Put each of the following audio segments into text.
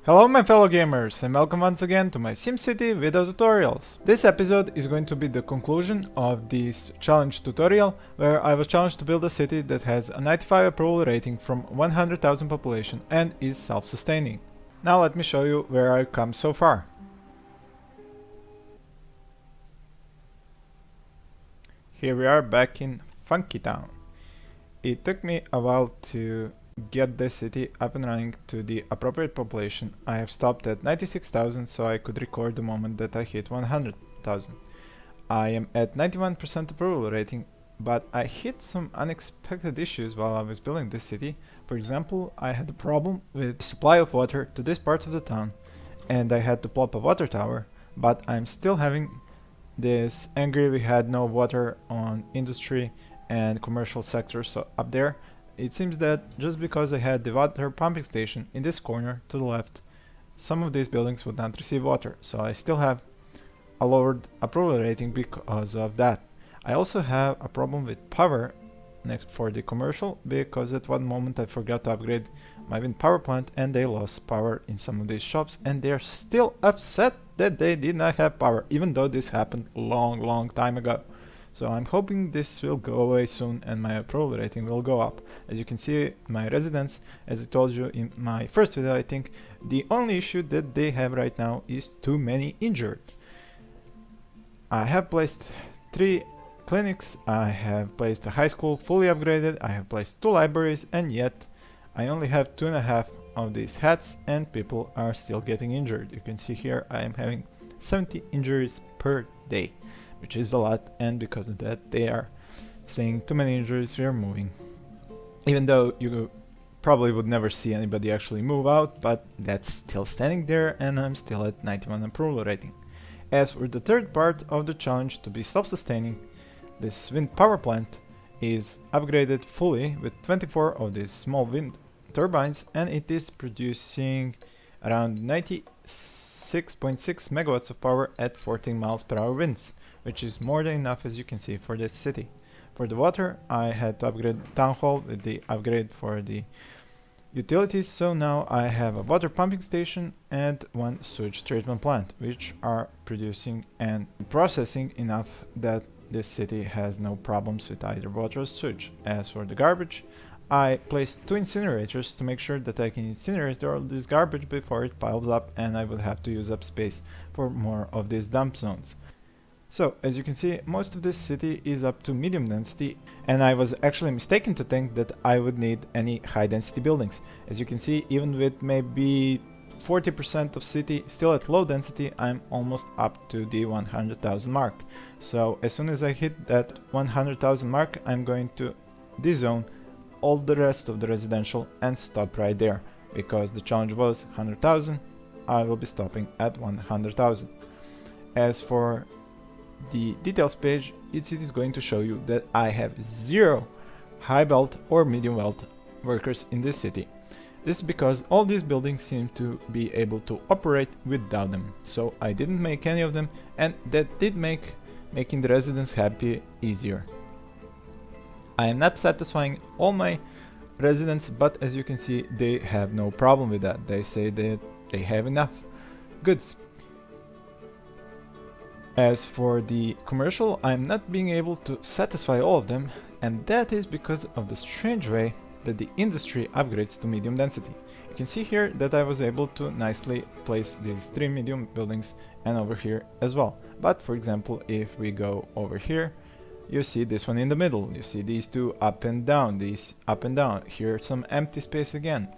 Hello my fellow gamers and welcome once again to my SimCity video tutorials. This episode is going to be the conclusion of this challenge tutorial where I was challenged to build a city that has a 95 approval rating from 100,000 population and is self-sustaining. Now let me show you where I've come so far. Here we are back in Funky Town. It took me a while to get this city up and running to the appropriate population. I have stopped at 96,000 so I could record the moment that I hit 100,000. I am at 91% approval rating, but I hit some unexpected issues while I was building this city. For example, I had a problem with supply of water to this part of the town and I had to plop a water tower, but I'm still having this angry we had no water on industry and commercial sectors up there. It seems that just because I had the water pumping station in this corner to the left, some of these buildings would not receive water, so I still have a lowered approval rating because of that. I also have a problem with power next for the commercial because at one moment I forgot to upgrade my wind power plant and they lost power in some of these shops and they're still upset that they did not have power, even though this happened long time ago. So I'm hoping this will go away soon and my approval rating will go up. As you can see, my residents, as I told you in my first video, I think the only issue that they have right now is too many injured. I have placed 3 clinics, I have placed a high school fully upgraded, I have placed 2 libraries, and yet I only have 2.5 of these hats and people are still getting injured. You can see here I am having 70 injuries per day, which is a lot, and because of that they are saying too many injuries, we are moving. Even though you probably would never see anybody actually move out, but that's still standing there and I'm still at 91 approval rating. As for the third part of the challenge to be self-sustaining, this wind power plant is upgraded fully with 24 of these small wind turbines and it is producing around 96.6 megawatts of power at 14 miles per hour winds, which is more than enough, as you can see, for this city. For the water, I had to upgrade the town hall with the upgrade for the utilities, so now I have a water pumping station and 1 sewage treatment plant, which are producing and processing enough that this city has no problems with either water or sewage. As for the garbage, I placed 2 incinerators to make sure that I can incinerate all this garbage before it piles up and I would have to use up space for more of these dump zones. So, as you can see, most of this city is up to medium density and I was actually mistaken to think that I would need any high density buildings. As you can see, even with maybe 40% of city still at low density, I'm almost up to the 100,000 mark. So as soon as I hit that 100,000 mark, I'm going to dezone all the rest of the residential and stop right there, because the challenge was 100,000. I will be stopping at 100,000. As for the details page, it is going to show you that I have 0 high belt or medium belt workers in this city. This is because all these buildings seem to be able to operate without them, so I didn't make any of them, and that did make making the residents happy easier. I am not satisfying all my residents, but as you can see, they have no problem with that. They say that they have enough goods. As for the commercial, I'm not being able to satisfy all of them, and that is because of the strange way that the industry upgrades to medium density. You can see here that I was able to nicely place these 3 medium buildings and over here as well. But for example, if we go over here, you see this one in the middle, you see these 2 up and down, these up and down, here some empty space again.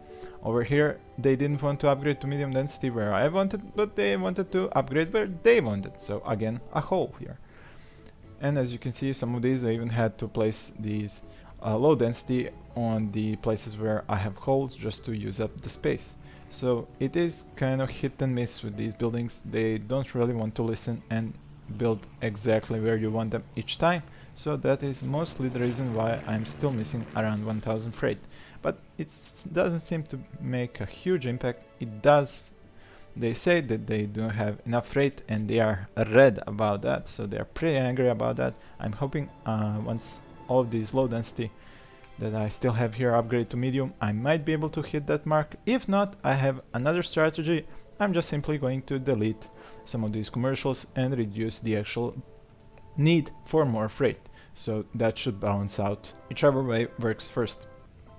Over here they didn't want to upgrade to medium density where I wanted, but they wanted to upgrade where they wanted, so again a hole here. And as you can see, some of these I even had to place these low density on the places where I have holes just to use up the space. So it is kind of hit and miss with these buildings. They don't really want to listen and build exactly where you want them each time, so that is mostly the reason why I'm still missing around 1000 freight. But it doesn't seem to make a huge impact. It does. They say that they don't have enough freight and they are red about that, so they are pretty angry about that. I'm hoping once all of these low density that I still have here upgrade to medium, I might be able to hit that mark. If not, I have another strategy. I'm just simply going to delete some of these commercials and reduce the actual need for more freight. So that should balance out, whichever way works first.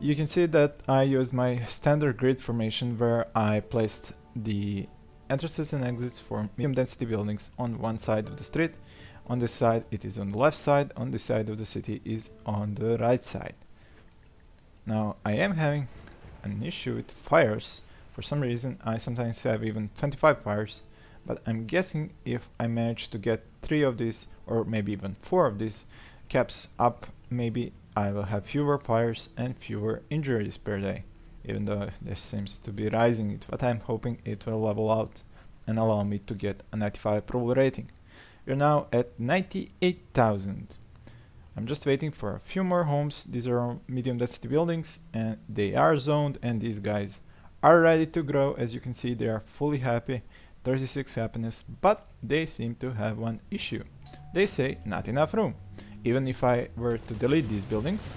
You can see that I used my standard grid formation where I placed the entrances and exits for medium density buildings on one side of the street. On this side it is on the left side, on this side of the city is on the right side. Now I am having an issue with fires. For some reason I sometimes have even 25 fires, but I'm guessing if I manage to get 3 of these, or maybe even 4 of these caps up, maybe I will have fewer fires and fewer injuries per day, even though this seems to be rising, but I'm hoping it will level out and allow me to get a 95 approval rating. We're now at 98,000. I'm just waiting for a few more homes. These are medium density buildings and they are zoned, and these guys are ready to grow. As you can see, they are fully happy, 36 happiness, but they seem to have one issue. They say not enough room. Even if I were to delete these buildings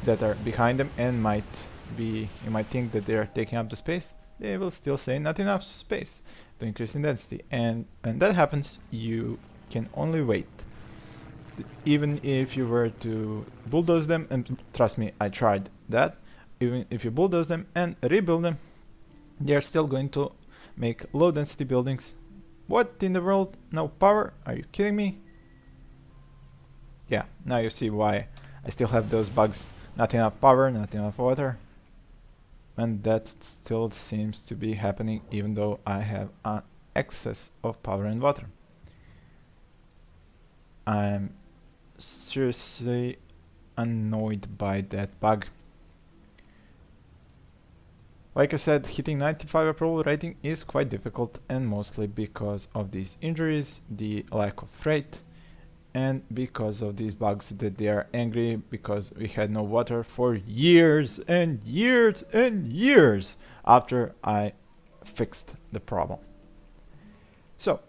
that are behind them and you might think that they are taking up the space, they will still say not enough space to increase in density. And when that happens, you can only wait. Even if you were to bulldoze them, and trust me, I tried that, even if you bulldoze them and rebuild them, they are still going to make low density buildings. What in the world? No power? Are you kidding me? Yeah, now you see why I still have those bugs. Not enough power, not enough water. And that still seems to be happening even though I have an excess of power and water. I'm seriously annoyed by that bug. Like I said, hitting 95 approval rating is quite difficult, and mostly because of these injuries, the lack of freight, and because of these bugs that they are angry because we had no water for years and years and years after I fixed the problem. So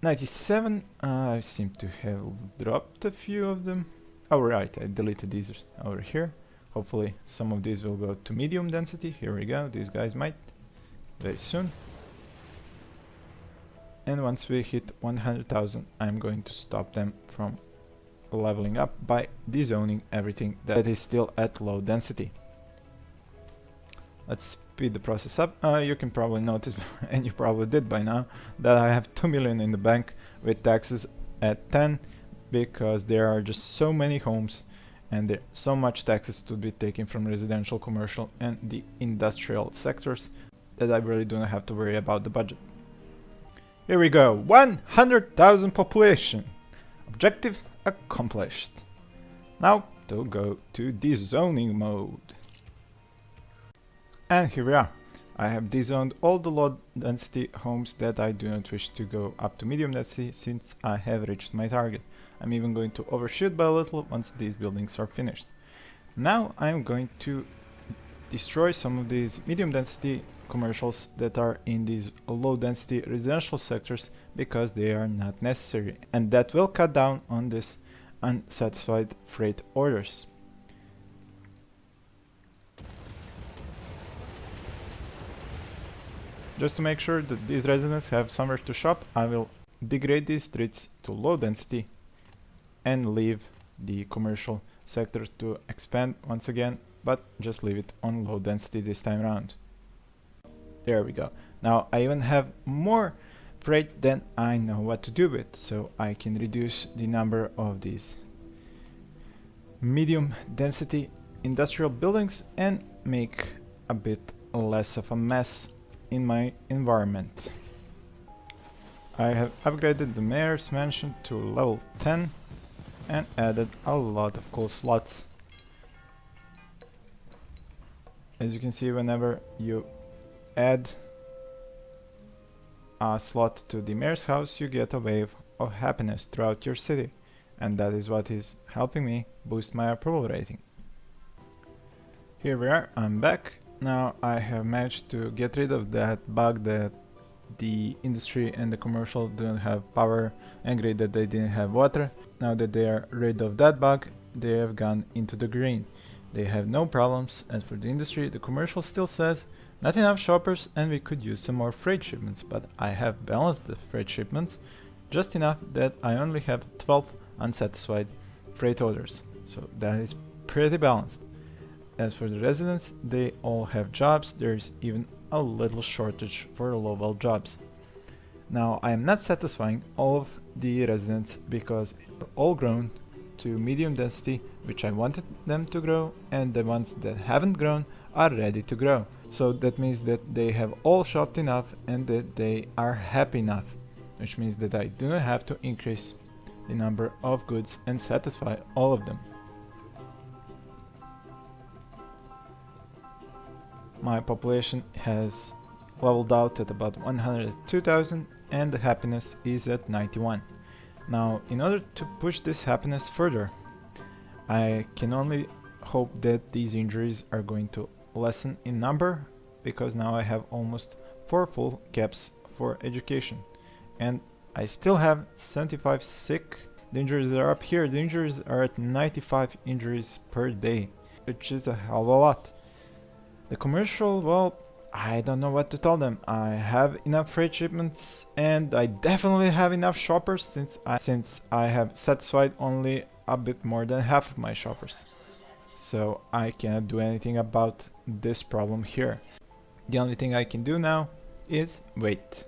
97, I seem to have dropped a few of them. Oh right, I deleted these over here. Hopefully some of these will go to medium density. Here we go, these guys might very soon. And once we hit 100,000, I'm going to stop them from leveling up by dezoning everything that is still at low density. Let's speed the process up. You can probably notice, and you probably did by now, that I have 2 million in the bank with taxes at 10, because there are just so many homes and there's so much taxes to be taken from residential, commercial and the industrial sectors that I really do not have to worry about the budget. Here we go, 100,000 population. Objective accomplished. Now to go to dezoning mode. And here we are. I have dezoned all the low density homes that I do not wish to go up to medium density, since I have reached my target. I'm even going to overshoot by a little once these buildings are finished. Now I'm going to destroy some of these medium density commercials that are in these low density residential sectors, because they are not necessary, and that will cut down on this unsatisfied freight orders. Just to make sure that these residents have somewhere to shop, I will degrade these streets to low density and leave the commercial sector to expand once again, but just leave it on low density this time around. There we go. Now I even have more freight than I know what to do with, so I can reduce the number of these medium density industrial buildings and make a bit less of a mess in my environment. I have upgraded the mayor's mansion to level 10 and added a lot of cool slots. As you can see, whenever you add a slot to the mayor's house, you get a wave of happiness throughout your city, and that is what is helping me boost my approval rating. Here we are, I'm back. Now I have managed to get rid of that bug that the industry and the commercial didn't have power, angry that they didn't have water. Now that they are rid of that bug, they have gone into the green. They have no problems. As for the industry, the commercial still says not enough shoppers and we could use some more freight shipments, but I have balanced the freight shipments just enough that I only have 12 unsatisfied freight orders. So that is pretty balanced. As for the residents, they all have jobs. There's even a little shortage for low-level jobs. Now I am not satisfying all of the residents because they're all grown to medium density, which I wanted them to grow, and the ones that haven't grown are ready to grow. So that means that they have all shopped enough and that they are happy enough, which means that I do not have to increase the number of goods and satisfy all of them. My population has leveled out at about 102,000 and the happiness is at 91. Now, in order to push this happiness further, I can only hope that these injuries are going to lessen in number, because now I have almost 4 full caps for education. And I still have 75 sick. The injuries are up here. The injuries are at 95 injuries per day, which is a hell of a lot. The commercial, well, I don't know what to tell them. I have enough freight shipments and I definitely have enough shoppers since I have satisfied only a bit more than half of my shoppers. So I cannot do anything about this problem here. The only thing I can do now is wait.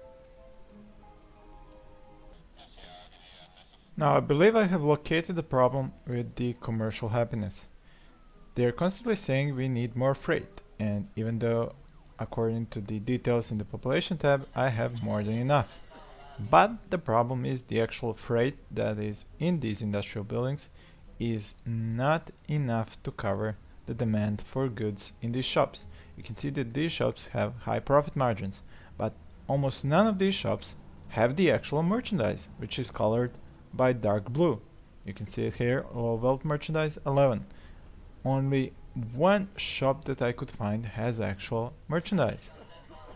Now I believe I have located the problem with the commercial happiness. They are constantly saying we need more freight, and even though according to the details in the population tab I have more than enough. But the problem is the actual freight that is in these industrial buildings is not enough to cover the demand for goods in these shops. You can see that these shops have high profit margins, but almost none of these shops have the actual merchandise, which is colored by dark blue. You can see it here, low wealth merchandise 11. Only one shop that I could find has actual merchandise,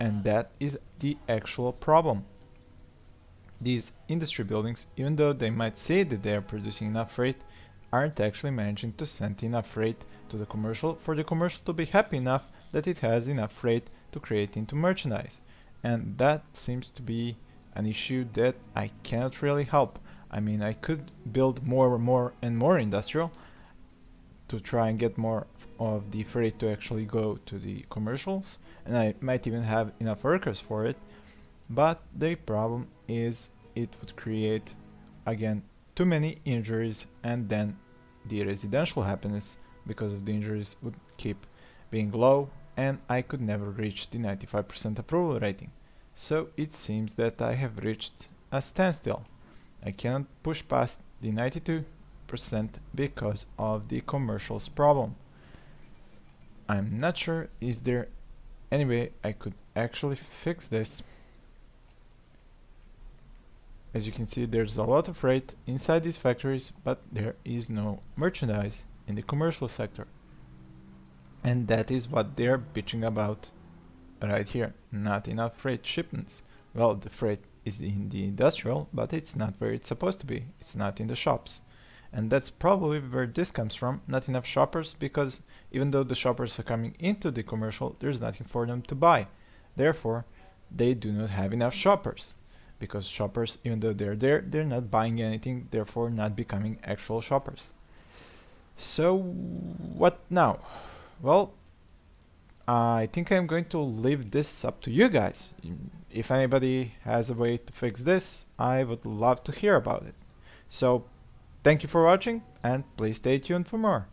and that is the actual problem. These industry buildings, even though they might say that they are producing enough freight, aren't actually managing to send enough freight to the commercial for the commercial to be happy enough that it has enough freight to create into merchandise. And that seems to be an issue that I cannot really help. I mean, I could build more and more industrial to try and get more of the freight to actually go to the commercials, and I might even have enough workers for it, but the problem is it would create again too many injuries, and then the residential happiness because of the injuries would keep being low and I could never reach the 95% approval rating. So it seems that I have reached a standstill. I cannot push past the 92% because of the commercials problem. I'm not sure is there any way I could actually fix this. As you can see, there's a lot of freight inside these factories, but there is no merchandise in the commercial sector. And that is what they're bitching about right here. Not enough freight shipments. Well, the freight is in the industrial, but it's not where it's supposed to be. It's not in the shops. And that's probably where this comes from, not enough shoppers, because even though the shoppers are coming into the commercial, there's nothing for them to buy. Therefore, they do not have enough shoppers. Because shoppers, even though they're there, they're not buying anything, therefore not becoming actual shoppers. So, what now? Well, I think I'm going to leave this up to you guys. If anybody has a way to fix this, I would love to hear about it. So, thank you for watching, and please stay tuned for more.